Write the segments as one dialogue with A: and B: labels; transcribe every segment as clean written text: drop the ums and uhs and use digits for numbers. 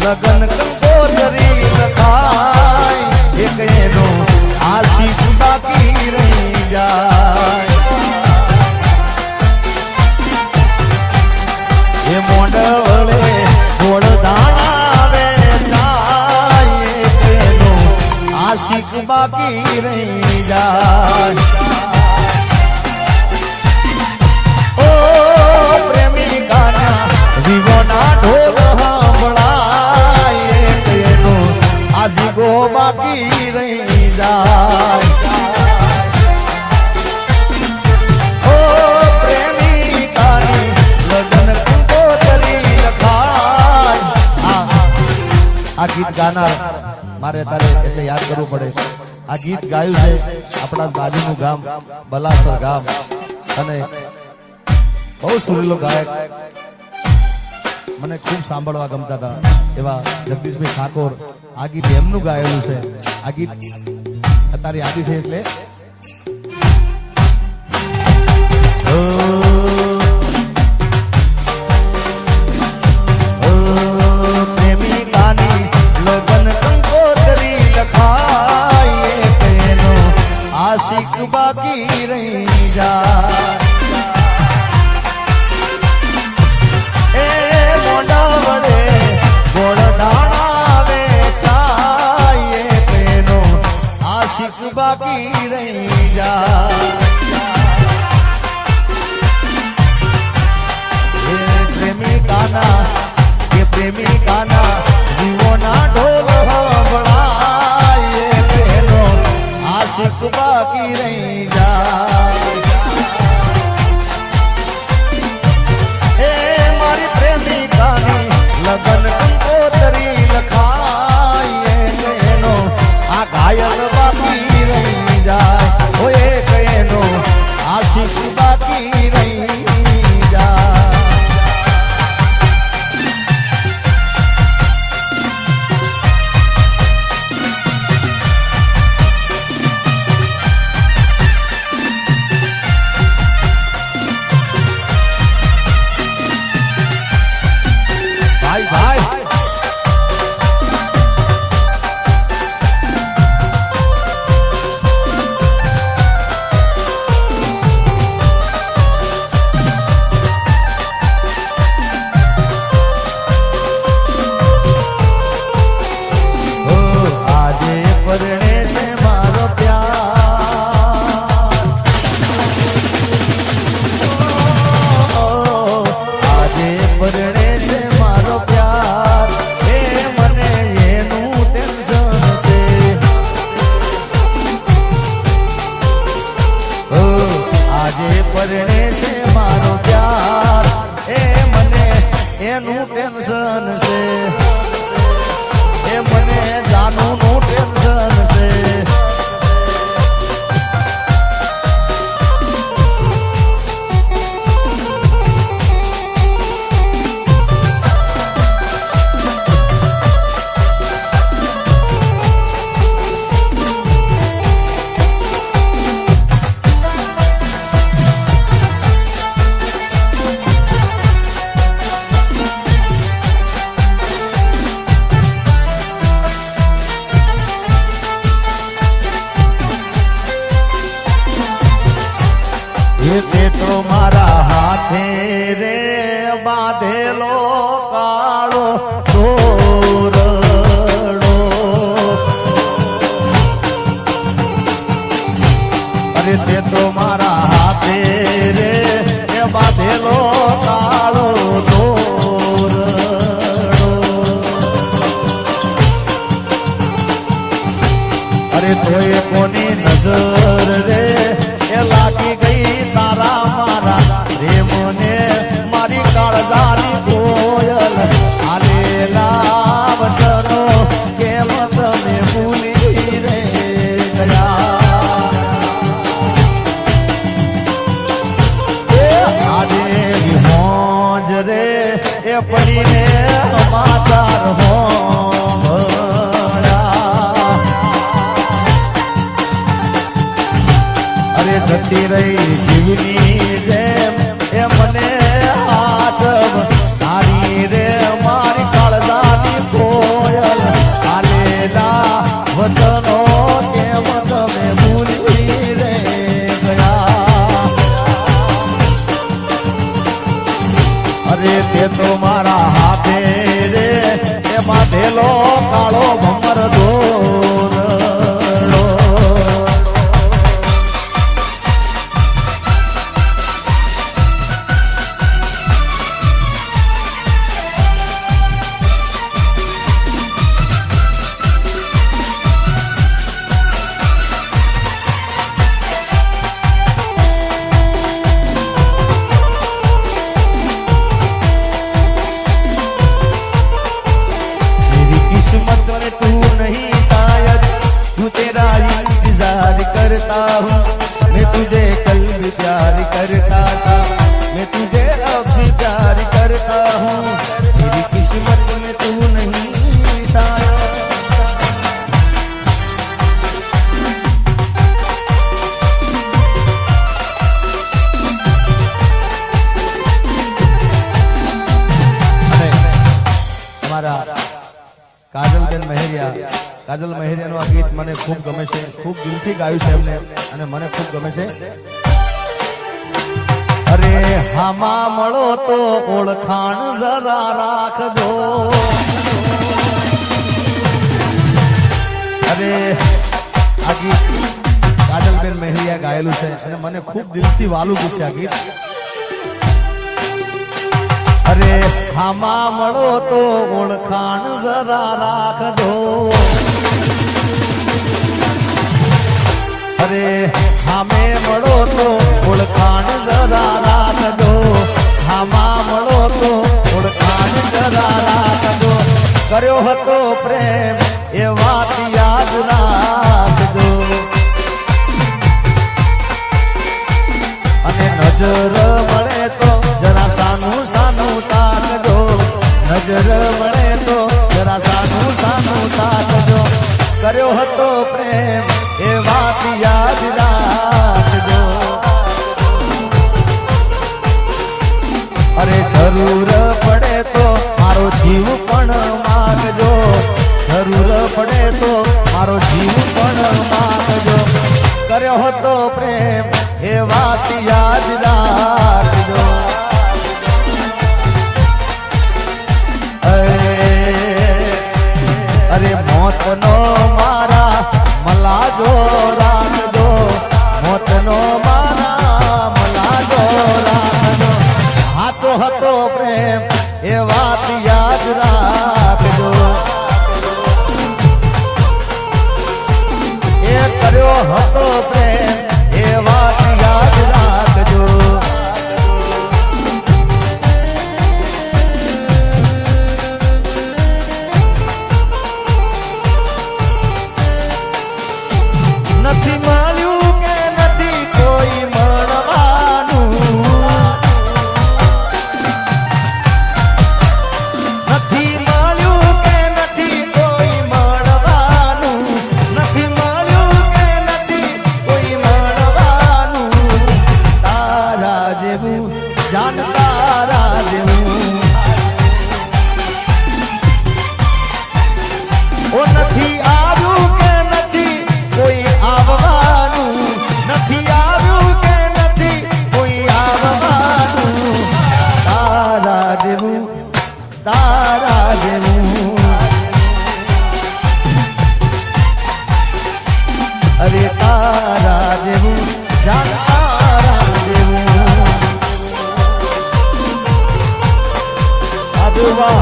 A: લગન કંકોત્રી લખાય એક એનો આશીષ બાકી રહી જાય એ મોંડવળે ગોળ દાણા વેચાય એક એનો આશીષ બાકી રહી જાય ઓ પ્રેમિકાના વિવોના ઢોલ સાંભળાય એક એનો આજીગો બાકી રહી જાય ઓ પ્રેમિકાની લગન કંકોત્રી લખાય આ ગીત ગાનાર મારે તારે એટલે યાદ કરવું પડે આ ગીત ગાયું છે આપણા બાજુનું ગામ બલાસર ગામ અને બહુ સુરીલો ગાયક મને ખૂબ સાંભળવા ગમતા હતા એવા જગદીશભાઈ ઠાકોર આ ગીત એમનું ગાયેલું છે આ ગીત અત્યારે યાદી છે એટલે પ્રેમિકાની લગન કંકોત્રી લખાય તેનો આશિક બાકી રહી જાય એ મોઢા વડે ગોળ દાણા વેચાય તેનો આશિક બાકી રહી જાય પ્રેમિકાના જીવોના ઢોલ સાંભળાય તેનો આશિક બાકી રહી જાય એ મારી પ્રેમિકાની લગન કંકોત્રી લખાય તેનો આ ઘાયલ બાકી રહી જાય ઓએ તેનો આશિક બાકી રહી જાય પરણે છે મારો પ્યાર એ મને એનું ટેન્શન છે એ મને જાનુનું ટેન્શન છે તે તો મારા હાથે રે બાંધેલો કાળો દોરડો અરે તે તો મારા હાથે રે બાંધેલો કાળો દોરડો અરે તોય કોની નજર રે એ લાગી ગઈ તારા મારા રેમને મારી કાળજાની કોયલ આલેલા વચનો કેમ તમે ભૂલી રે ગયા આજે હોજ રે એ પડીને સમાચાર હો જતી રહી જીવની જેમ એ મને આચમ તારી રે મારી કાળજાની અમારા કાજલબેન મહેરિયા, કાજલ મહેરિયાનું આ ગીત મને ખૂબ ગમે છે, ખૂબ દિલથી ગાયું છે એમને અને મને ખૂબ ગમે છે. અરે હામાં મળો તો ઓળખાણ જરા રાખજો. અરે આ ગીત કાજલબેન મહેરિયા ગાયેલું છે અને મને ખૂબ દિલથી વાલું છે આ ગીત. અરે હામાં મળો તો ઓળખાણ જરા રાખજો. અરે હામે મળો તો ઓળખાણ જરા રાખજો. હામાં મળો તો ઓળખાણ જરા રાખજો. કર્યો હતો પ્રેમ એ વાત યાદ રાખજો. અને નજર મળે તો જરા સાનું સાનું તાકજો. નજર મળે તો જરા સાનું સાનું તાકજો. કર્યો હતો પ્રેમ એ વાત યાદ રાખજો. અરે જરૂર પડે તો મારો જીવ પણ માગજો. જરૂર પડે તો મારો જીવ પણ માગજો. કર્યો હતો પ્રેમ એ વાત યાદ રાખજો. અરે મોતનો મારા મલાજો રાખજો. મોતનો મારા મલાજો રાખજો. સાચો હતો પ્રેમ એ વાત યાદ રાખજો. એ કર્યો હતો પ્રેમ એ વાત યાદ રાખજો. નથી મળ્યું કે નથી કોઈ મળવાનું. નથી મળ્યું કે નથી કોઈ મળવાનું. નથી મળ્યું કે નથી કોઈ મળવાનું. તારા જેવું જાન તારા જેવું ઓ નથી આવ્યું કે નથી કોઈ આવવાનું. નથી આવ્યું કે નથી કોઈ આવવાનું. તારા જેવું તારા જેવું અરે તારા જેવું જાન તારા જેવું. આદુવા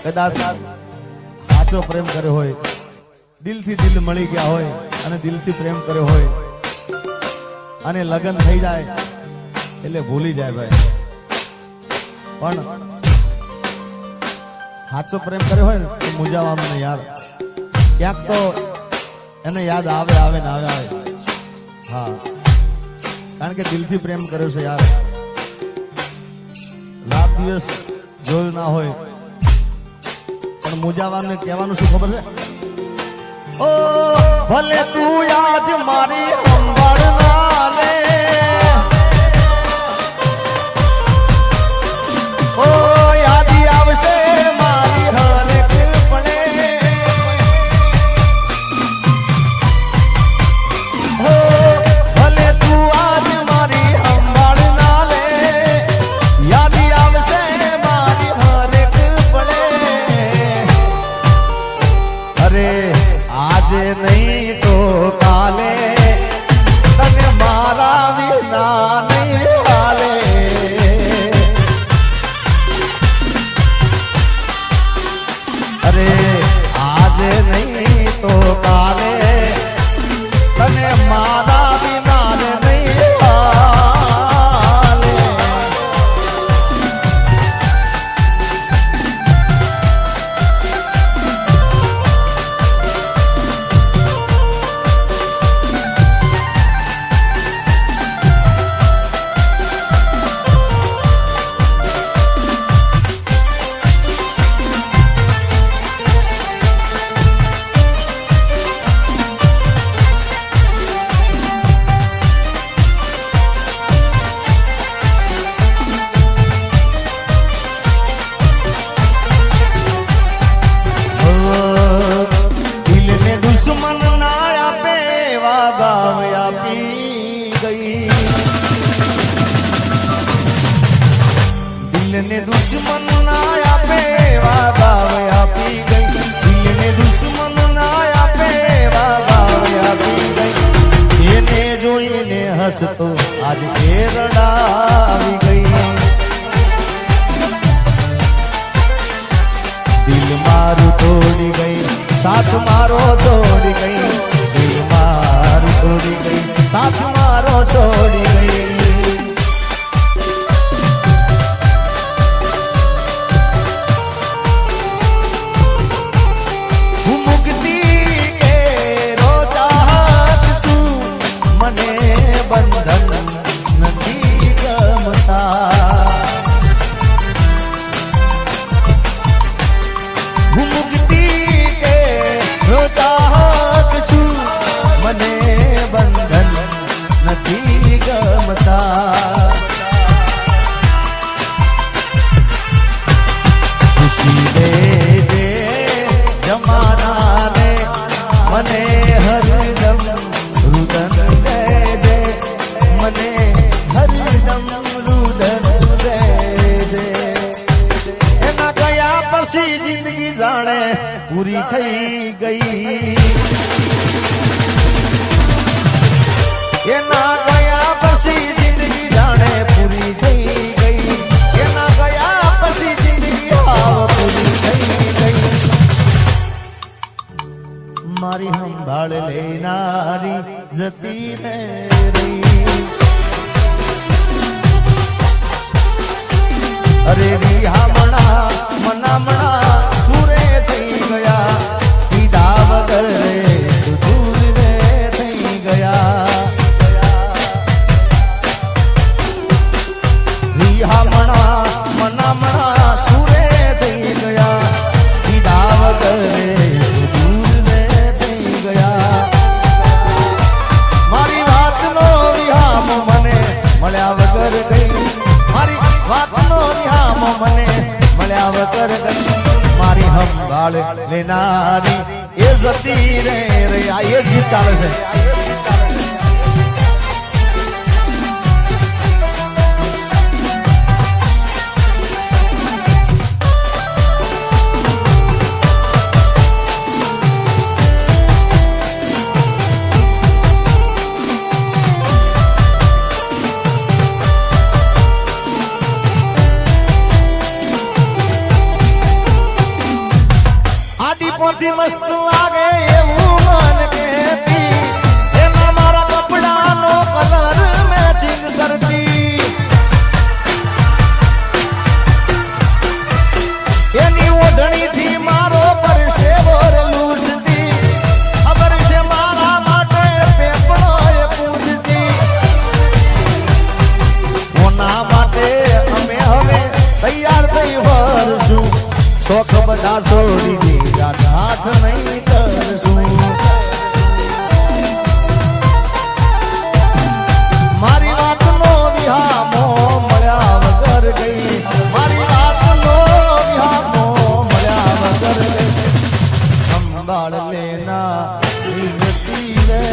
A: કદાચ સાચો પ્રેમ કર્યો હોય, દિલથી દિલ મળી ગયા હોય અને દિલથી પ્રેમ કર્યો હોય અને લગ્ન થઈ જાય એટલે ભૂલી જાય ભાઈ. પણ સાચો પ્રેમ કર્યો હોય ને તો મૂંઝાવાનું નહીં યાર. ક્યાંક તો એને યાદ આવે આવે ને આવે. હા, કારણ કે દિલથી પ્રેમ કર્યો છે યાર. રાત દિવસ જોયું ના હોય પણ મુજાવાને કહેવાનું શું ખબર છે? ઓ ભલે તું આજ મારી સંભાળ ના લે, ઓ યાદી આવશે મારી હરેક પળે, ઓ ભલે તું આજ મારી સંભાળ ના લે, યાદી આવશે મારી હરેક પળે. અરે આજે નહીં તો કાલે તને મારા વિના નહીં હાલે. અરે આજે નહીં તો કાલે તને મારા વિના નહીં હાલે. દિલને દુશ્મન ના આપે વાગાવ આપી ગઈ, દિલને દુશ્મન ના આપે વાગાવ આપી ગઈ. એને જોઈને હસતો આજ રડાવી ગઈ. દિલ મારું તોડી ગઈ, સાથ મારો છોડી ગઈ. દિલ મારું તોડી ગઈ, સાથ મારો છોડી ગઈ. બંધન નથી ગમતા, હું મુક્તિ કે ચાહત છું, મને બંધન નથી ગમતા. ખુશી દેજે જમાનાને, મને હરદમ રુદન દેજે, મને હરદમ રુદન દેજે. એના ગયા પછી જિંદગી જાણે પૂરી થઈ ગઈ. એના ગયા પછી જિંદગી જાણે પૂરી થઈ ગઈ. એના ગયા પછી જિંદગી હાવ પૂરી થઈ ગઈ. મારી સંભાળ લેનારી જતી રહી. અરે વિહામણા મનામણા સુરે થઈ ગયા, પીધા વગર રે દૂર રે થઈ ગયા. વિહામણા મનામણા સુરે થઈ ગયા, પીધા વગર રે દૂર રે થઈ ગયા. મારી વાતનો વિહામ મને મળ્યા વગર ગઈ. મારી વાતનો વિહામ મને મળ્યા વગર ગઈ. મારી સંભાળ લેનારી એ જતી રે. આ એ જ ગીત ચાલે છે. પોથી મસ્ત લાગે એવું મન કહેતી, એમાં મારા કપડાનો કલર મેચિંગ કરતી. એની ઓઢણીથી મારો પરસેવો લૂસતી. ખબર છે મારા માટે પેપડો એ પૂજતી. કોના માટે અમે હવે શોખ બધા છોડી દીધા હાથ નહીં કરશું મારી વાતનો વિહામો મળ્યા વગર ગઈ મારી વાતનો વિહામો મળ્યા વગર ગઈ સંભાળ લેના જતી રે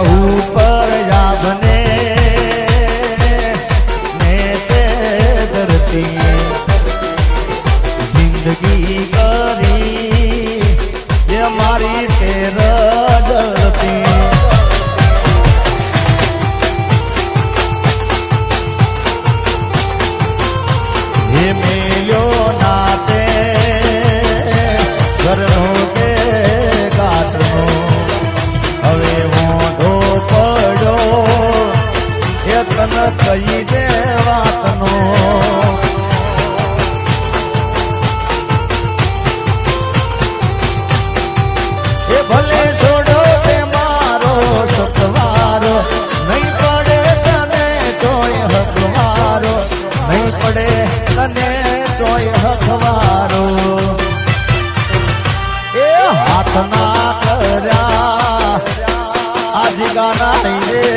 A: ऊपर जाबने से धरती जिंदगी करी ये हमारी तेरा डरती ये मेलो नाते घरनो के गाटनो હવે મોઢો પડો એ તન કહી દે વાતનો એ ભલે છોડો તે મારો સતવારો નહીં પડે તને ચોય હકવારો નહીં પડે તને ચોય હકવારો એ હાથ ના કર્યા आज गाना नहीं रे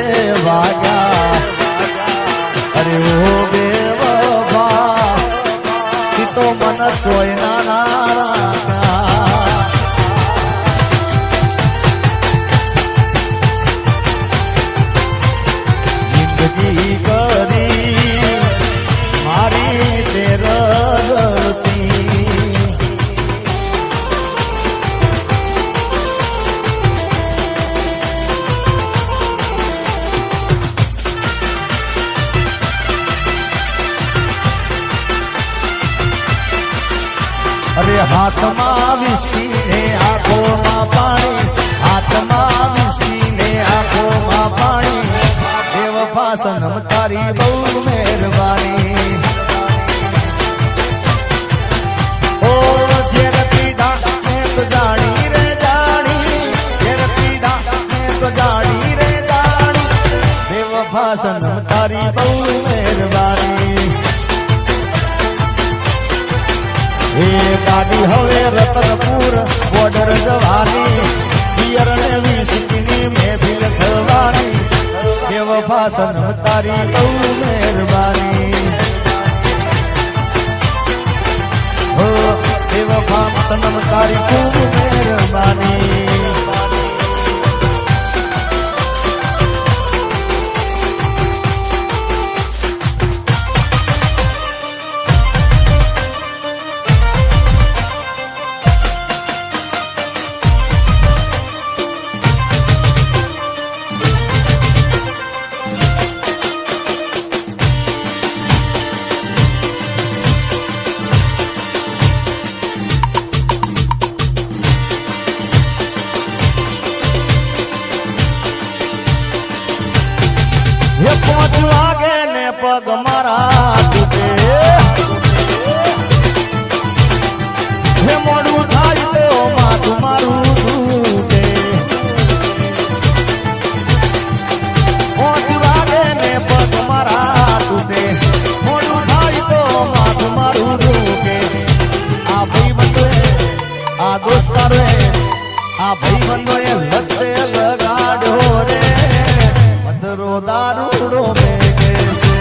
A: वागा अरे ओ बेवफा तो मन चोय ना जिंदगी करी मारी तेरती अरे हाथ में विस्की ने आंखों में पानी हाथ में विस्की ने आंखों में पानी बेवफा सनम तारी बहु मेहरबानी ओ जेर पीड़ा मैं तो जानी रे जानी जेर पीड़ा मैं तो जानी रे जानी बेवफा सनम तारी बहु मेहरबानी गाड़ी हवे रतनपुर बॉर्डर जवानी पियर ने विस्की में भी लखवानी बेवफा सनम तारी बहु मेहरबानी हो बेवफा सनम तारी खूब मेहरबानी ये 5 वागे ने पग मारा तूटे हे मोडू थाई तो माथु मारू तूटे 5 वागे ने पग मारा तूटे मोडू थाई तो माथु मारू तूटे आ भाई बंदोए आ दोस्तारोए आ भाई बंदोए लते लगाडो रे दारूड़ो में कैसे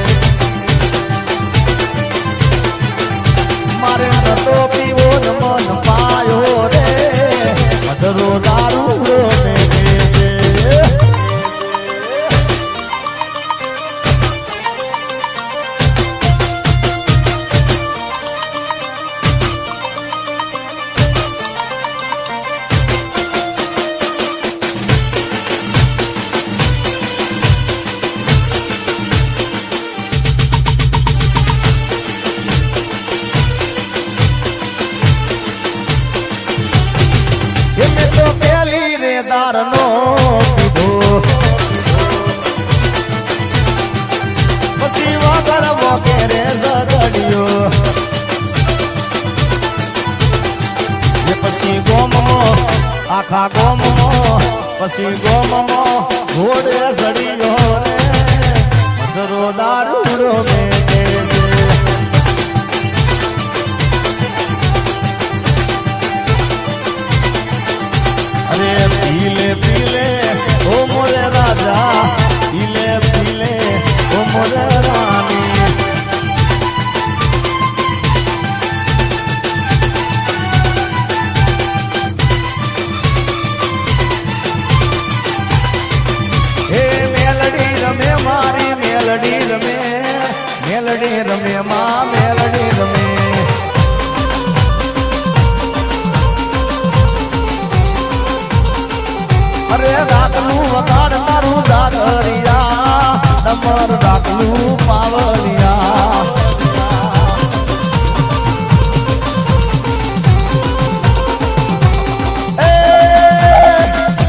A: આખા ગોમમાં પછી ગોમમાં ઘોડે સડીયો રે મધરો દારૂડો મેકે છે અરે પીલે પીલે ઓ મોરે રાજા પીલે પીલે ઓ મોરે રાની હે મેલડી રમે મારી મેલડી રમે મેલડી રમે માં મેલડી રમે અરે રાખલું વગાડ તારું જાગરિયા તમાર રાખલું પાવલિયા એ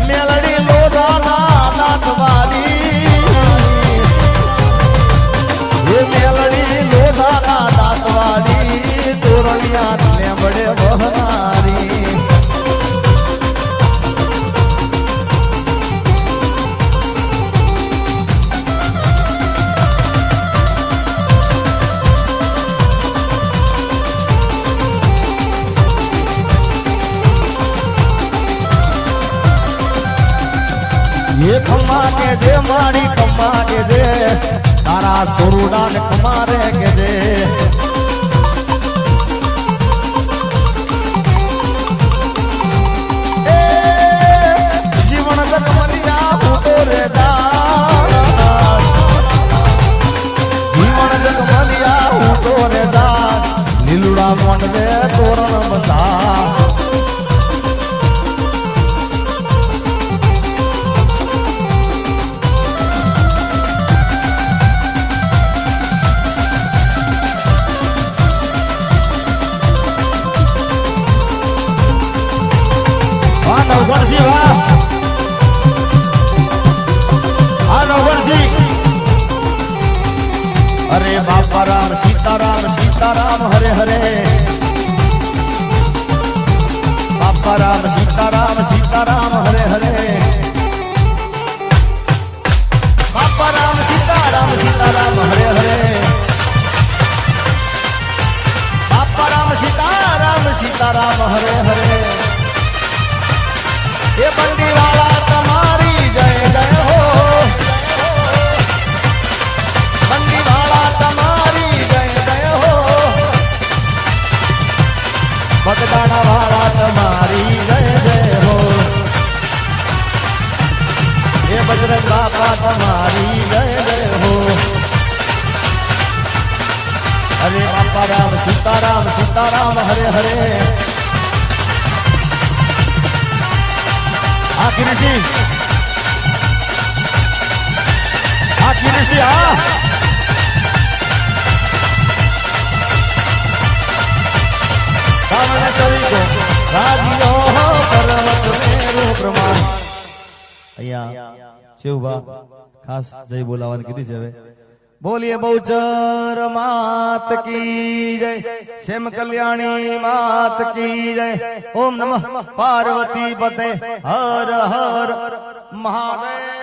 A: મેલડી લોઢાના દાંતવાળી એ મેલડી લોઢાના દાંતવાળી તોરણિયા લેબડે વહનારી ये खम्मा के दे मारी खम्मा के दे तारा सोरुडा ने खमारे के दे ए जीवन जग मलिया भूतो रे दान जीवन जग मलिया भूतो रे दान लीलुड़ा मंडले तोरण बता नवगढ़ वाह हाँ नवगढ़ अरे बापा राम सीताराम हरे हरे बापा राम सीताराम हरे हरे बापा राम सीताराम हरे हरे बापा राम सीताराम हरे हरे ये बंदी वाला तुम्हारी जय जय हो बंदी वाला तुम्हारी जय जय हो बगदाना वाला तुम्हारी जय जय हो ये बजरंग बाबा तुम्हारी जय जय हो अरे बापा राम सीताराम हरे हरे गिरीशी सामने सभी को राजियो हो पर्वत मेरु प्रमाण અહીંયા શિવભા ખાસ જય બોલાવાની કીધી છે હવે बोलिए बहुचर मात की जय श्याम कल्याणी मात की जय ओम नमः पार्वती पते हर हर महादेव।